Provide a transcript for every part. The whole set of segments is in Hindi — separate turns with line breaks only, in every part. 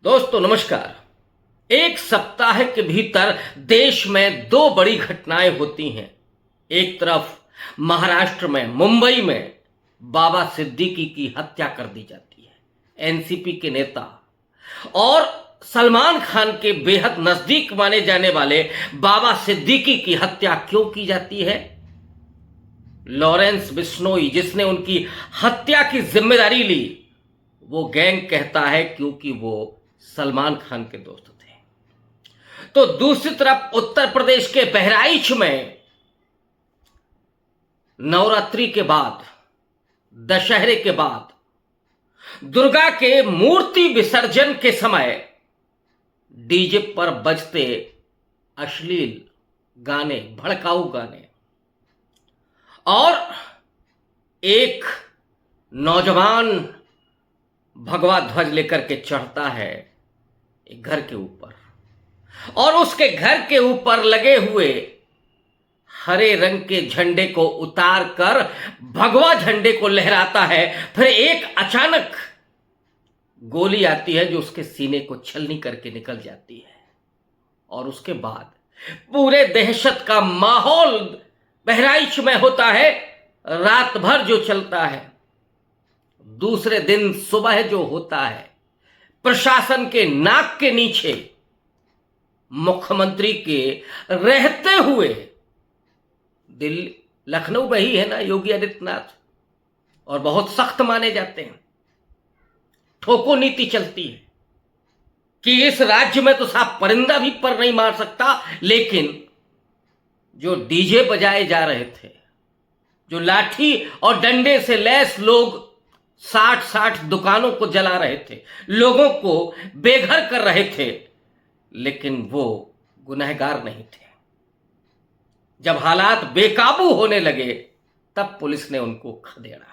दोस्तों नमस्कार। एक सप्ताह के भीतर देश में दो बड़ी घटनाएं होती हैं। एक तरफ महाराष्ट्र में मुंबई में बाबा सिद्दीकी की हत्या कर दी जाती है। एनसीपी के नेता और सलमान खान के बेहद नजदीक माने जाने वाले बाबा सिद्दीकी की हत्या क्यों की जाती है? लॉरेंस बिश्नोई जिसने उनकी हत्या की जिम्मेदारी ली, वो गैंग कहता है क्योंकि वो सलमान खान के दोस्त थे। तो दूसरी तरफ उत्तर प्रदेश के बहराइच में नवरात्रि के बाद, दशहरे के बाद दुर्गा के मूर्ति विसर्जन के समय डीजे पर बजते अश्लील गाने, भड़काऊ गाने, और एक नौजवान भगवा ध्वज लेकर के चढ़ता है एक घर के ऊपर और उसके घर के ऊपर लगे हुए हरे रंग के झंडे को उतार कर भगवा झंडे को लहराता है। फिर एक अचानक गोली आती है जो उसके सीने को छलनी करके निकल जाती है और उसके बाद पूरे दहशत का माहौल बहराइच में होता है। रात भर जो चलता है, दूसरे दिन सुबह जो होता है, प्रशासन के नाक के नीचे मुख्यमंत्री के रहते हुए, दिल्ली लखनऊ में ही है ना योगी आदित्यनाथ, और बहुत सख्त माने जाते हैं, ठोको नीति चलती है कि इस राज्य में तो साहब परिंदा भी पर नहीं मार सकता। लेकिन जो डीजे बजाए जा रहे थे, जो लाठी और डंडे से लैस लोग 60 दुकानों को जला रहे थे, लोगों को बेघर कर रहे थे, लेकिन वो गुनहगार नहीं थे। जब हालात बेकाबू होने लगे तब पुलिस ने उनको खदेड़ा।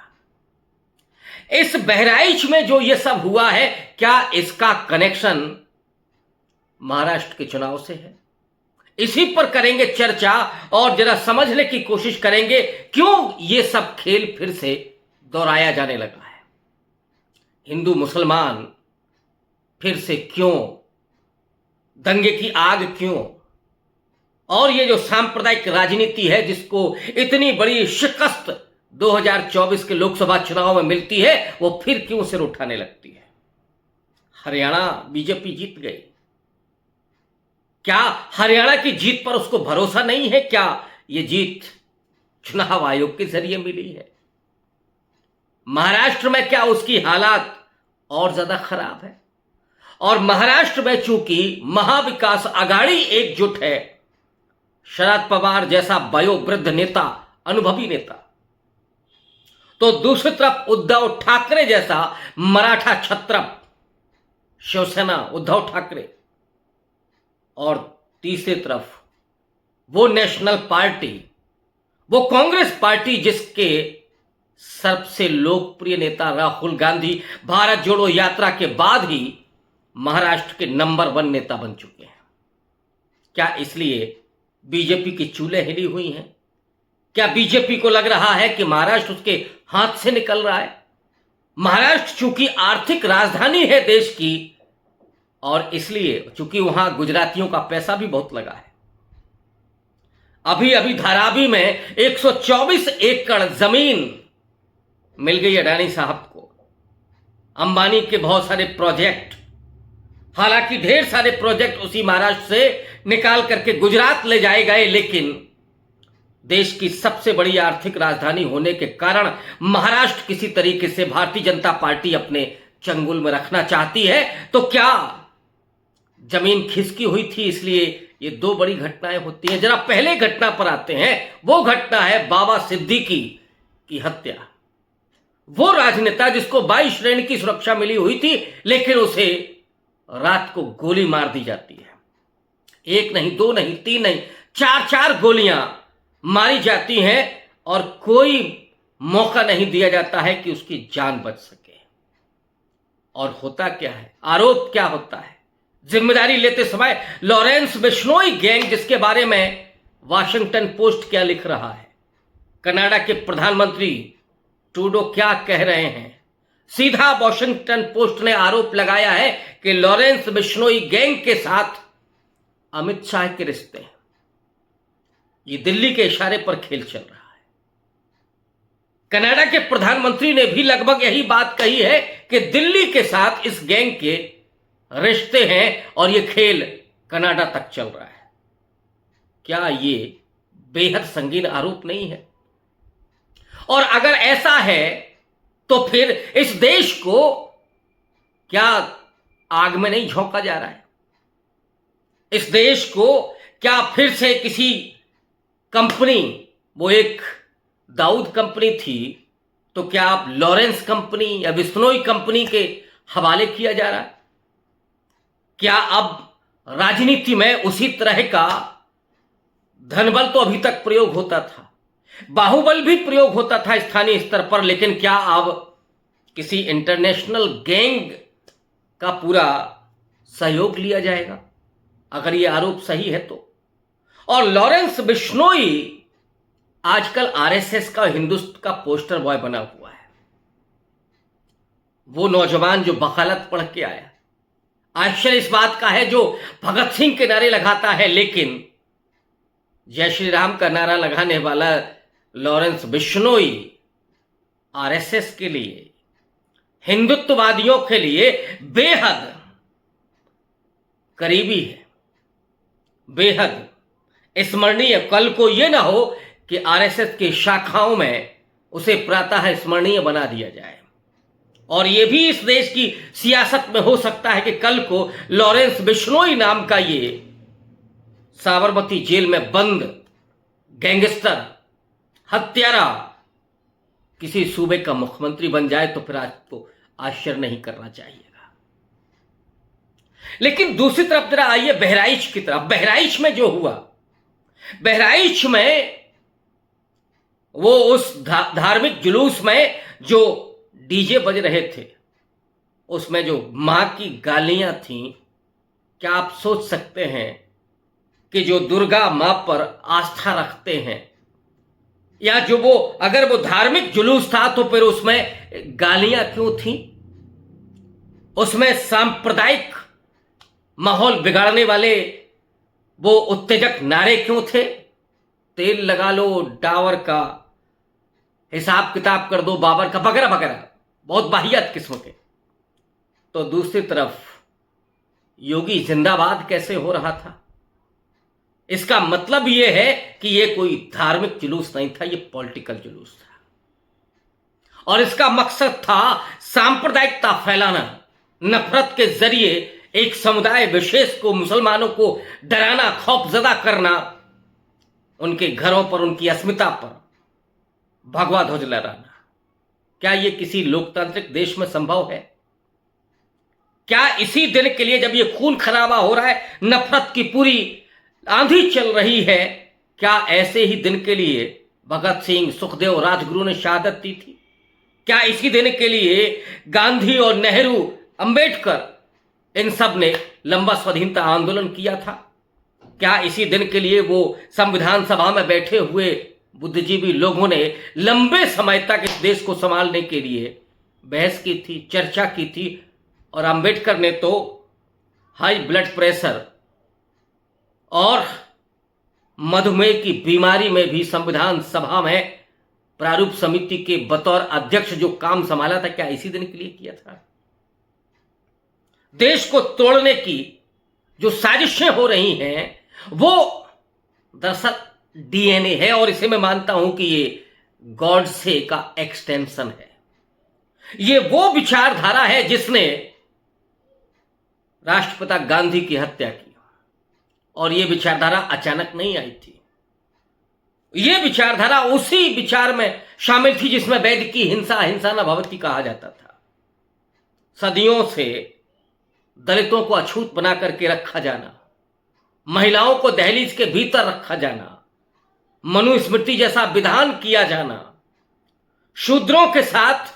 इस बहराइच में जो ये सब हुआ है, क्या इसका कनेक्शन महाराष्ट्र के चुनाव से है? इसी पर करेंगे चर्चा और जरा समझने की कोशिश करेंगे क्यों ये सब खेल फिर से दोहराया जाने लगा है। हिंदू मुसलमान फिर से क्यों, दंगे की आग क्यों, और ये जो सांप्रदायिक राजनीति है जिसको इतनी बड़ी शिकस्त 2024 के लोकसभा चुनाव में मिलती है, वो फिर क्यों सिर उठाने लगती है? हरियाणा बीजेपी जीत गई। क्या हरियाणा की जीत पर उसको भरोसा नहीं है? क्या ये जीत चुनाव आयोग के जरिए मिली है? महाराष्ट्र में क्या उसकी हालात और ज्यादा खराब है? और महाराष्ट्र में चूंकि महाविकास आघाड़ी एकजुट है, शरद पवार जैसा वयोवृद्ध नेता, अनुभवी नेता, तो दूसरी तरफ उद्धव ठाकरे जैसा मराठा छत्रप, शिवसेना उद्धव ठाकरे, और तीसरी तरफ वो नेशनल पार्टी, वो कांग्रेस पार्टी जिसके सबसे लोकप्रिय नेता राहुल गांधी भारत जोड़ो यात्रा के बाद ही महाराष्ट्र के नंबर 1 नेता बन चुके हैं। क्या इसलिए बीजेपी की चूल्हे हिली हुई हैं? क्या बीजेपी को लग रहा है कि महाराष्ट्र उसके हाथ से निकल रहा है? महाराष्ट्र चूंकि आर्थिक राजधानी है देश की, और इसलिए चूंकि वहां गुजरातियों का पैसा भी बहुत लगा है। अभी अभी धारावी में 124 एकड़ जमीन मिल गई अडानी साहब को। अंबानी के बहुत सारे प्रोजेक्ट, हालांकि ढेर सारे प्रोजेक्ट उसी महाराष्ट्र से निकाल करके गुजरात ले जाए गए, लेकिन देश की सबसे बड़ी आर्थिक राजधानी होने के कारण महाराष्ट्र किसी तरीके से भारतीय जनता पार्टी अपने चंगुल में रखना चाहती है। तो क्या जमीन खिसकी हुई थी, इसलिए ये दो बड़ी घटनाएं होती हैं? जरा पहले घटना पर आते हैं। वो घटना है बाबा सिद्दीकी की हत्या। वो राजनेता जिसको 22 श्रेणी की सुरक्षा मिली हुई थी, लेकिन उसे रात को गोली मार दी जाती है। एक नहीं, दो नहीं, तीन नहीं, 4 गोलियां मारी जाती हैं और कोई मौका नहीं दिया जाता है कि उसकी जान बच सके। और होता क्या है, आरोप क्या होता है? जिम्मेदारी लेते समय लॉरेंस बिश्नोई गैंग, जिसके बारे में वॉशिंगटन पोस्ट क्या लिख रहा है, कनाडा के प्रधानमंत्री ट्रूडो क्या कह रहे हैं, सीधा वॉशिंगटन पोस्ट ने आरोप लगाया है कि लॉरेंस बिश्नोई गैंग के साथ अमित शाह के रिश्ते हैं। ये दिल्ली के इशारे पर खेल चल रहा है। कनाडा के प्रधानमंत्री ने भी लगभग यही बात कही है कि दिल्ली के साथ इस गैंग के रिश्ते हैं और ये खेल कनाडा तक चल रहा है। क्या ये बेहद संगीन आरोप नहीं है? और अगर ऐसा है तो फिर इस देश को क्या आग में नहीं झोंका जा रहा है? इस देश को क्या फिर से किसी कंपनी, वो एक दाऊद कंपनी थी, तो क्या आप लॉरेंस कंपनी या बिश्नोई कंपनी के हवाले किया जा रहा है? क्या अब राजनीति में उसी तरह का धनबल तो अभी तक प्रयोग होता था, बाहुबल भी प्रयोग होता था स्थानीय स्तर पर, लेकिन क्या अब किसी इंटरनेशनल गैंग का पूरा सहयोग लिया जाएगा अगर यह आरोप सही है तो? और लॉरेंस बिश्नोई आजकल आरएसएस का हिंदुस्तान का पोस्टर बॉय बना हुआ है। वो नौजवान जो वकालत पढ़ के आया, आश्चर्य इस बात का है, जो भगत सिंह के नारे लगाता है, लेकिन जय श्री राम का नारा लगाने वाला लॉरेंस बिश्नोई आरएसएस के लिए, हिंदुत्ववादियों के लिए बेहद करीबी है, बेहद स्मरणीय। कल को यह ना हो कि आरएसएस की शाखाओं में उसे प्रातः स्मरणीय बना दिया जाए। और यह भी इस देश की सियासत में हो सकता है कि कल को लॉरेंस बिश्नोई नाम का ये साबरमती जेल में बंद गैंगस्टर, हत्यारा किसी सूबे का मुख्यमंत्री बन जाए, तो फिर आपको आश्चर्य नहीं करना चाहिएगा। लेकिन दूसरी तरफ जरा आइए बहराइच की तरफ। बहराइच में जो हुआ, बहराइच में वो उस धार्मिक जुलूस में जो डीजे बज रहे थे, उसमें जो मां की गालियां थीं, क्या आप सोच सकते हैं कि जो दुर्गा मां पर आस्था रखते हैं, या जो वो अगर वो धार्मिक जुलूस था तो फिर उसमें गालियां क्यों थीं? उसमें सांप्रदायिक माहौल बिगाड़ने वाले वो उत्तेजक नारे क्यों थे? तेल लगा लो डावर का, हिसाब किताब कर दो बाबर का, वगैरह वगैरह, बहुत वाहियात किस्म के। तो दूसरी तरफ योगी जिंदाबाद कैसे हो रहा था? इसका मतलब यह है कि यह कोई धार्मिक जुलूस नहीं था, यह पॉलिटिकल जुलूस था और इसका मकसद था सांप्रदायिकता फैलाना, नफरत के जरिए एक समुदाय विशेष को, मुसलमानों को डराना, खौफजदा करना, उनके घरों पर, उनकी अस्मिता पर भगवा ध्वज लहराना। क्या यह किसी लोकतांत्रिक देश में संभव है? क्या इसी दिन के लिए, जब यह खून खराबा हो रहा है, नफरत की पूरी आंधी चल रही है, क्या ऐसे ही दिन के लिए भगत सिंह, सुखदेव, राजगुरु ने शहादत दी थी? क्या इसी दिन के लिए गांधी और नेहरू, अंबेडकर, इन सब ने लंबा स्वाधीनता आंदोलन किया था? क्या इसी दिन के लिए वो संविधान सभा में बैठे हुए बुद्धिजीवी लोगों ने लंबे समय तक इस देश को संभालने के लिए बहस की थी, चर्चा की थी? और अंबेडकर ने तो हाई ब्लड प्रेशर और मधुमेह की बीमारी में भी संविधान सभा में प्रारूप समिति के बतौर अध्यक्ष जो काम संभाला था, क्या इसी दिन के लिए किया था? देश को तोड़ने की जो साजिशें हो रही हैं, वो दरअसल डीएनए है, और इसे मैं मानता हूं कि ये गॉडसे का एक्सटेंशन है। ये वो विचारधारा है जिसने राष्ट्रपिता गांधी की हत्या की, और ये विचारधारा अचानक नहीं आई थी। ये विचारधारा उसी विचार में शामिल थी जिसमें वैद की हिंसा हिंसा न भवति कहा जाता था। सदियों से दलितों को अछूत बना करके रखा जाना, महिलाओं को दहलीज के भीतर रखा जाना, मनुस्मृति जैसा विधान किया जाना, शूद्रों के साथ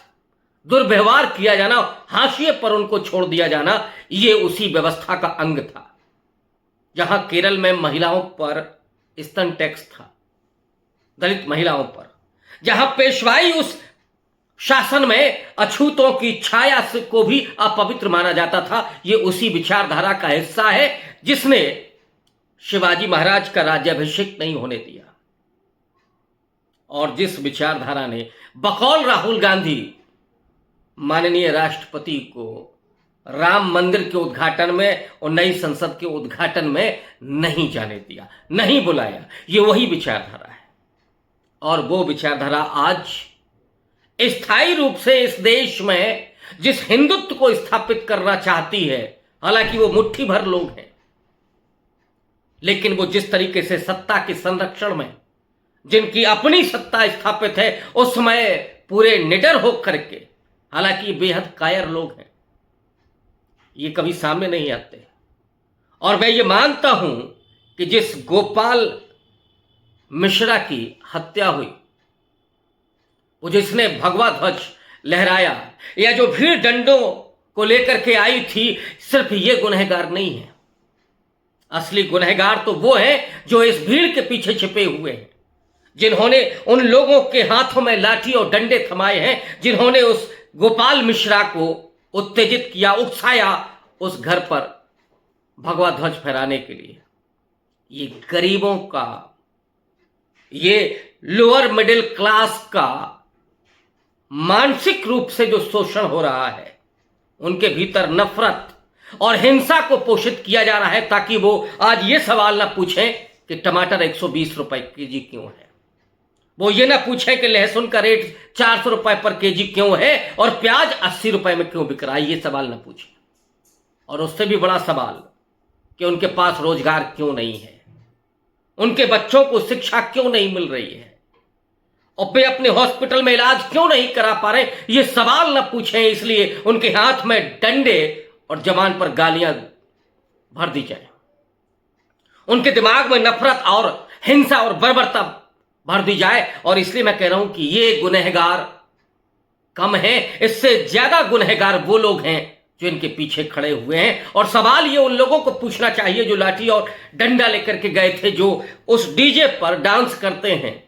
दुर्व्यवहार किया जाना, हाशिए पर उनको छोड़ दिया जाना, ये उसी व्यवस्था का अंग था। जहां केरल में महिलाओं पर स्तन टैक्स था, दलित महिलाओं पर, जहां पेशवाई उस शासन में अछूतों की छाया से को भी अपवित्र माना जाता था। ये उसी विचारधारा का हिस्सा है जिसने शिवाजी महाराज का राज्याभिषेक नहीं होने दिया, और जिस विचारधारा ने बकौल राहुल गांधी माननीय राष्ट्रपति को राम मंदिर के उद्घाटन में और नई संसद के उद्घाटन में नहीं जाने दिया, नहीं बुलाया। ये वही विचारधारा है, और वो विचारधारा आज स्थायी रूप से इस देश में जिस हिंदुत्व को स्थापित करना चाहती है, हालांकि वो मुट्ठी भर लोग हैं, लेकिन वो जिस तरीके से सत्ता के संरक्षण में जिनकी अपनी सत्ता स्थापित है, उसमें पूरे निडर होकर के, हालांकि बेहद कायर लोग हैं, ये कभी सामने नहीं आते। और मैं ये मानता हूं कि जिस गोपाल मिश्रा की हत्या हुई, वो जिसने भगवा ध्वज लहराया या जो भीड़ डंडों को लेकर के आई थी, सिर्फ ये गुनहगार नहीं है। असली गुनहगार तो वो है जो इस भीड़ के पीछे छिपे हुए हैं, जिन्होंने उन लोगों के हाथों में लाठी और डंडे थमाए हैं, जिन्होंने उस गोपाल मिश्रा को उत्तेजित किया, उकसाया उस घर पर भगवा ध्वज फहराने के लिए। ये गरीबों का, ये लोअर मिडिल क्लास का मानसिक रूप से जो शोषण हो रहा है, उनके भीतर नफरत और हिंसा को पोषित किया जा रहा है, ताकि वो आज ये सवाल ना पूछें कि टमाटर 120 रुपए केजी क्यों है, वो ये ना पूछें कि लहसुन का रेट 400 रुपए पर केजी क्यों है और प्याज 80 रुपए में क्यों बिक रहा है, ये सवाल ना पूछें। और उससे भी बड़ा सवाल कि उनके पास रोजगार क्यों नहीं है, उनके बच्चों को शिक्षा क्यों नहीं मिल रही है, और वे अपने हॉस्पिटल में इलाज क्यों नहीं करा पा रहे, ये सवाल ना पूछें। इसलिए उनके हाथ में डंडे और जवान पर गालियां भर दी जाए, उनके दिमाग में नफरत और हिंसा और बर्बरता भर दी जाए। और इसलिए मैं कह रहा हूं कि ये गुनहगार कम है, इससे ज्यादा गुनहगार वो लोग हैं जो इनके पीछे खड़े हुए हैं। और सवाल ये उन लोगों को पूछना चाहिए जो लाठी और डंडा लेकर के गए थे, जो उस डीजे पर डांस करते हैं,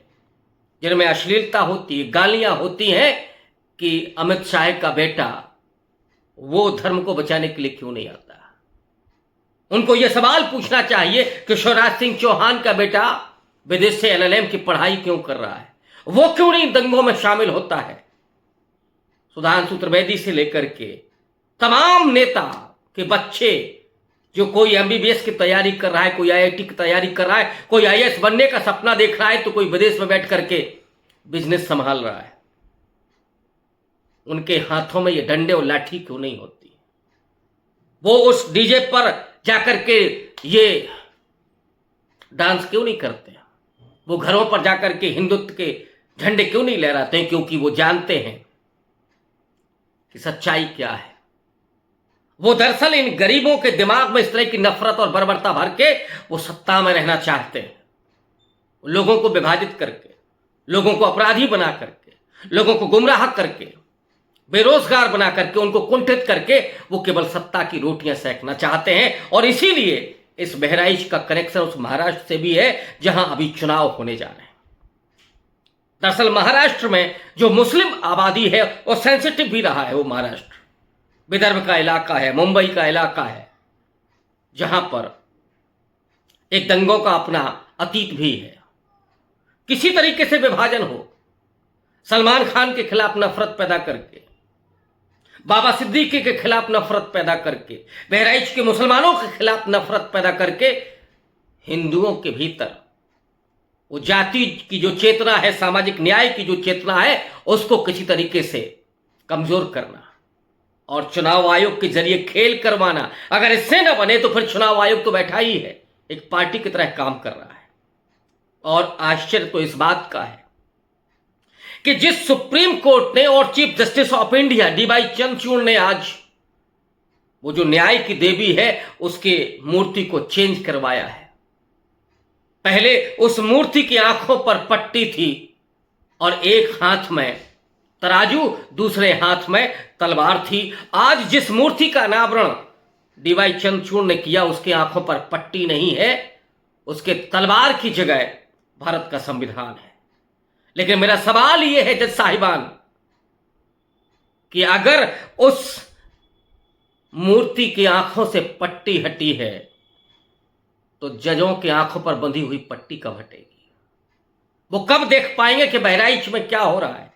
जिनमें अश्लीलता होती है, गालियां होती हैं, कि अमित शाह का बेटा वो धर्म को बचाने के लिए क्यों नहीं आता। उनको यह सवाल पूछना चाहिए कि शिवराज सिंह चौहान का बेटा विदेश से एलएलएम की पढ़ाई क्यों कर रहा है, वो क्यों नहीं दंगों में शामिल होता है। सुधांशु त्रिवेदी से लेकर के तमाम नेता के बच्चे, जो कोई एमबीबीएस की तैयारी कर रहा है, कोई आईआईटी की तैयारी कर रहा है, कोई आईएएस बनने का सपना देख रहा है, तो कोई विदेश में बैठ करके बिजनेस संभाल रहा है, उनके हाथों में ये डंडे और लाठी क्यों नहीं होती। वो उस डीजे पर जाकर के ये डांस क्यों नहीं करते, वो घरों पर जाकर के हिंदुत्व के झंडे क्यों नहीं लहराते हैं, क्योंकि वो जानते हैं कि सच्चाई क्या है। वो दरअसल इन गरीबों के दिमाग में इस तरह की नफरत और बर्बरता भर के वो सत्ता में रहना चाहते हैं, लोगों को विभाजित करके, लोगों को अपराधी बना करके, लोगों को गुमराह करके, बेरोजगार बना करके, उनको कुंठित करके वो केवल सत्ता की रोटियां सेकना चाहते हैं। और इसीलिए इस बहराइच का कनेक्शन उस महाराष्ट्र से भी है जहां अभी चुनाव होने जा रहे हैं। दरअसल महाराष्ट्र में जो मुस्लिम आबादी है वो सेंसिटिव भी रहा है। वो महाराष्ट्र विदर्भ का इलाका है, मुंबई का इलाका है, जहां पर एक दंगों का अपना अतीत भी है। किसी तरीके से विभाजन हो, सलमान खान के खिलाफ नफरत पैदा करके, बाबा सिद्दीकी के खिलाफ नफरत पैदा करके, बहराइच के मुसलमानों के खिलाफ नफरत पैदा करके, हिंदुओं के भीतर वो जाति की जो चेतना है, सामाजिक न्याय की जो चेतना है, उसको किसी तरीके से कमजोर करना और चुनाव आयोग के जरिए खेल करवाना। अगर इससे न बने तो फिर चुनाव आयोग तो बैठा ही है, एक पार्टी की तरह काम कर रहा है। और आश्चर्य तो इस बात का है कि जिस सुप्रीम कोर्ट ने और Chief Justice of India DY Chandrachud ने आज वो जो न्याय की देवी है उसके मूर्ति को चेंज करवाया है। पहले उस मूर्ति की आंखों पर पट्टी थी और एक हाथ में तराजू, दूसरे हाथ में तलवार थी। आज जिस मूर्ति का अनावरण डीवाई चंद्रचूड़ ने किया उसके आंखों पर पट्टी नहीं है, उसके तलवार की जगह भारत का संविधान है। लेकिन मेरा सवाल यह है जज साहिबान कि अगर उस मूर्ति की आंखों से पट्टी हटी है तो जजों की आंखों पर बंधी हुई पट्टी कब हटेगी? वो कब देख पाएंगे कि बहराइच में क्या हो रहा है?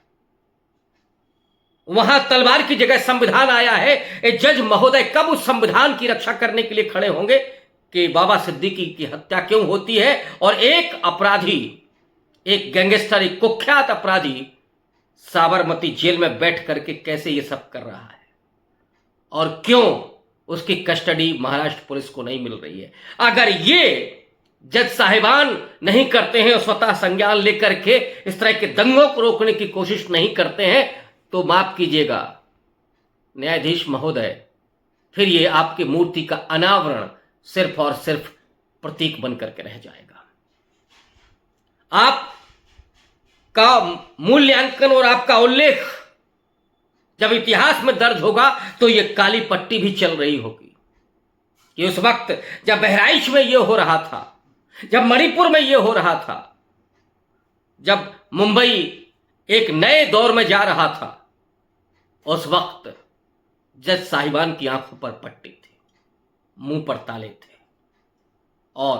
वहां तलवार की जगह संविधान आया है। ये जज महोदय कब उस संविधान की रक्षा करने के लिए खड़े होंगे कि बाबा सिद्दीकी की हत्या क्यों होती है और एक अपराधी, एक गैंगस्टर, एक कुख्यात अपराधी साबरमती जेल में बैठ करके कैसे ये सब कर रहा है और क्यों उसकी कस्टडी महाराष्ट्र पुलिस को नहीं मिल रही है? अगर ये जज साहिबान नहीं करते हैं और स्वतः संज्ञान लेकर के इस तरह के दंगों को रोकने की कोशिश नहीं करते हैं तो माफ कीजिएगा न्यायाधीश महोदय, फिर ये आपकी मूर्ति का अनावरण सिर्फ और सिर्फ प्रतीक बन करके रह जाएगा। आपका मूल्यांकन और आपका उल्लेख जब इतिहास में दर्ज होगा तो यह काली पट्टी भी चल रही होगी कि उस वक्त जब बहराइच में यह हो रहा था, जब मणिपुर में यह हो रहा था, जब मुंबई एक नए दौर में जा रहा था, उस वक्त जज साहिबान की आंखों पर पट्टी थी, मुंह पर ताले थे और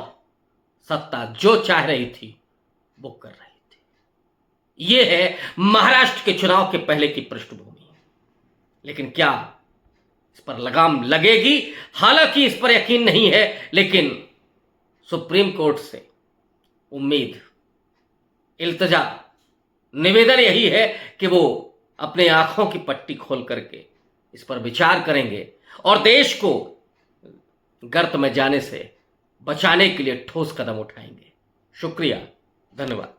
सत्ता जो चाह रही थी वो कर रही थी। यह है महाराष्ट्र के चुनाव के पहले की पृष्ठभूमि। लेकिन क्या इस पर लगाम लगेगी? हालांकि इस पर यकीन नहीं है, लेकिन सुप्रीम कोर्ट से उम्मीद, इल्तिजा, निवेदन यही है कि वो अपने आंखों की पट्टी खोल करके इस पर विचार करेंगे और देश को गर्त में जाने से बचाने के लिए ठोस कदम उठाएंगे। शुक्रिया, धन्यवाद।